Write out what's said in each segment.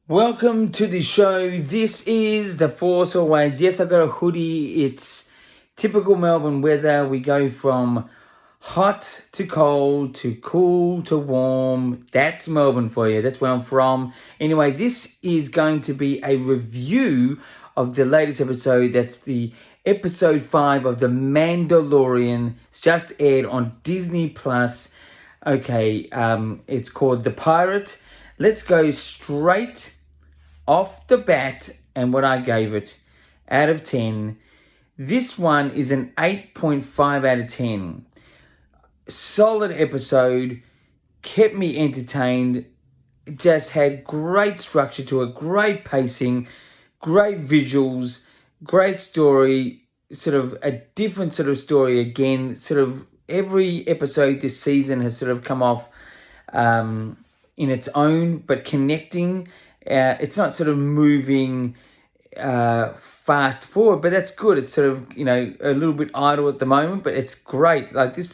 Welcome to the show. This is The Force Always. Yes, I've got a hoodie. It's typical Melbourne weather. We go from hot to cold to cool to warm. That's Melbourne for you. That's where I'm from. Anyway, this is going to be a review of the latest episode. That's the episode 5 of The Mandalorian. It's just aired on Disney Plus. Okay, it's called The Pirate. Let's go straight off the bat and what I gave it out of 10. This one is an 8.5 out of 10. Solid episode, kept me entertained, just had great structure to it, great pacing, great visuals, great story, sort of a different sort of story again. Sort of every episode this season has sort of come off in its own, but connecting. It's not sort of moving fast forward, but that's good. It's sort of, a little bit idle at the moment, but it's great. Like this,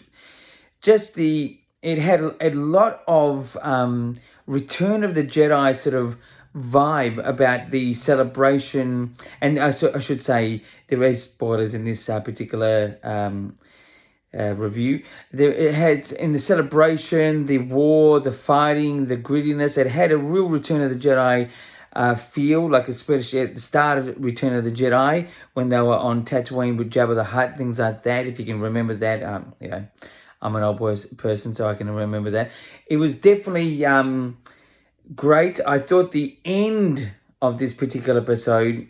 it had a lot of Return of the Jedi sort of vibe about the celebration. And I should say, there is spoilers in this particular review. It had, in the celebration, the war, the fighting, the grittiness, it had a real Return of the Jedi feel, like especially at the start of Return of the Jedi when they were on Tatooine with Jabba the Hutt, things like that. If you can remember that, I'm an old person, so I can remember that. It was definitely great. I thought the end of this particular episode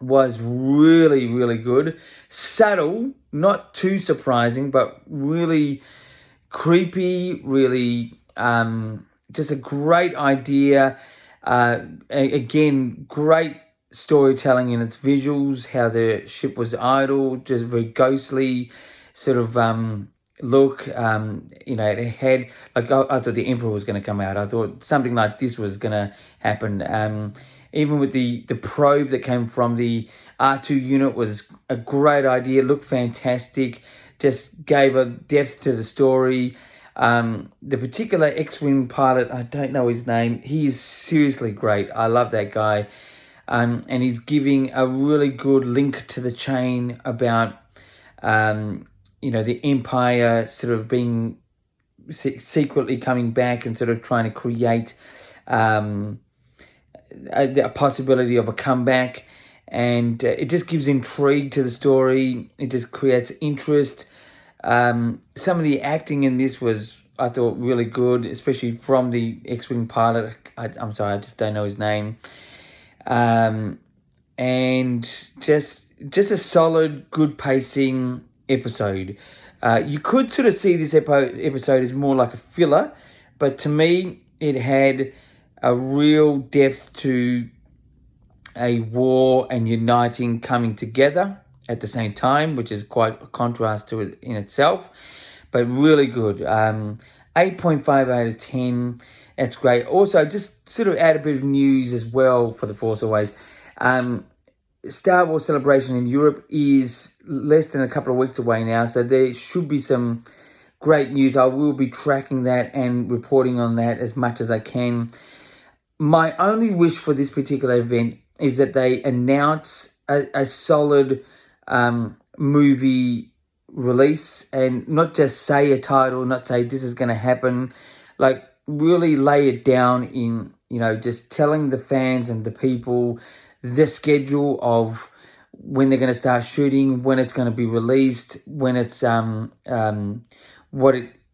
was really, really good. Subtle, not too surprising, but really creepy, really just a great idea. Again, great storytelling in its visuals, how the ship was idle, just very ghostly sort of look. It had, like, I thought the Emperor was going to come out. I thought something like this was going to happen. Even with the probe that came from the R2 unit was a great idea. Looked fantastic. Just gave a depth to the story. The particular X-Wing pilot, I don't know his name. He is seriously great. I love that guy. And he's giving a really good link to the chain about, the Empire sort of being secretly coming back and sort of trying to create a possibility of a comeback, and it just gives intrigue to the story. It just creates interest. Some of the acting in this was, I thought, really good, especially from the X-Wing pilot. I'm sorry, I just don't know his name. And just a solid, good pacing episode. You could sort of see this episode as more like a filler, but to me, it had a real depth to a war and uniting, coming together at the same time, which is quite a contrast to it in itself, but really good. 8.5 out of 10. That's great. Also, just sort of add a bit of news as well for The Force Always. Star Wars Celebration in Europe is less than a couple of weeks away now, so there should be some great news. I will be tracking that and reporting on that as much as I can. My only wish for this particular event is that they announce a solid movie release, and not just say a title, not say this is going to happen, like really lay it down in, just telling the fans and the people the schedule of when they're going to start shooting, when it's going to be released, when it's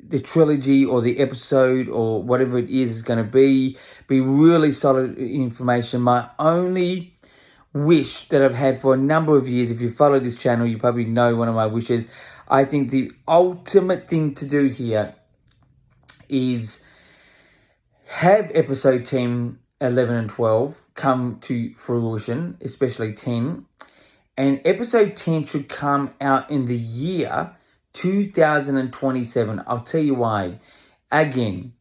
the trilogy or the episode or whatever it is going to be really solid information. My only wish that I've had for a number of years, if you follow this channel, you probably know one of my wishes. I think the ultimate thing to do here is have episode 10, 11 and 12 come to fruition, especially 10. And episode 10 should come out in the year 2027. I'll tell you why. Again,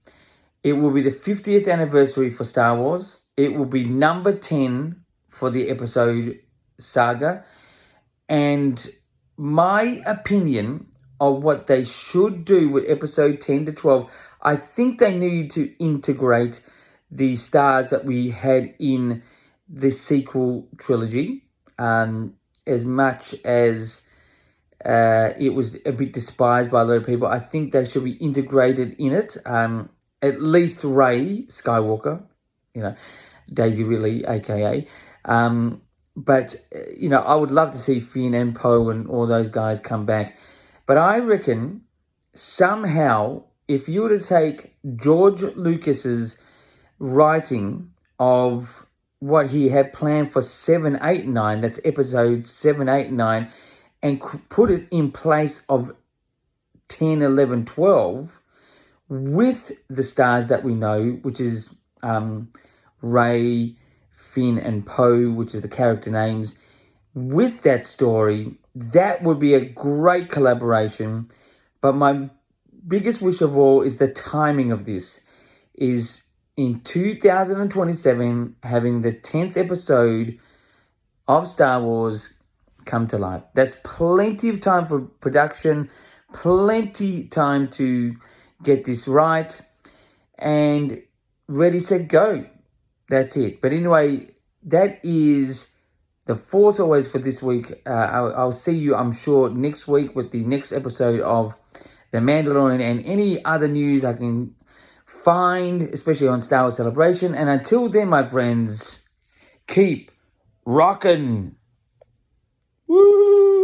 it will be the 50th anniversary for Star Wars. It will be number 10 for the episode saga. And my opinion of what they should do with episode 10 to 12, I think they need to integrate the stars that we had in the sequel trilogy, as much as it was a bit despised by a lot of people. I think they should be integrated in it. At least Rey Skywalker, Daisy Ridley, aka. But I would love to see Finn and Poe and all those guys come back. But I reckon somehow, if you were to take George Lucas's writing of what he had planned for 7, 8, 9, that's episodes 7, 8, 9, and put it in place of 10, 11, 12, with the stars that we know, which is Rey, Finn, and Poe, which is the character names, with that story, that would be a great collaboration. But my biggest wish of all is the timing of this is in 2027 having the 10th episode of Star Wars come to life. That's plenty of time for production, plenty time to get this right, and ready, set, go. That's it. But anyway, that is The Force Always for this week. I'll see you, I'm sure, next week with the next episode of The Mandalorian and any other news I can find, especially on Star Wars Celebration. And until then, my friends, keep rockin'. Woo!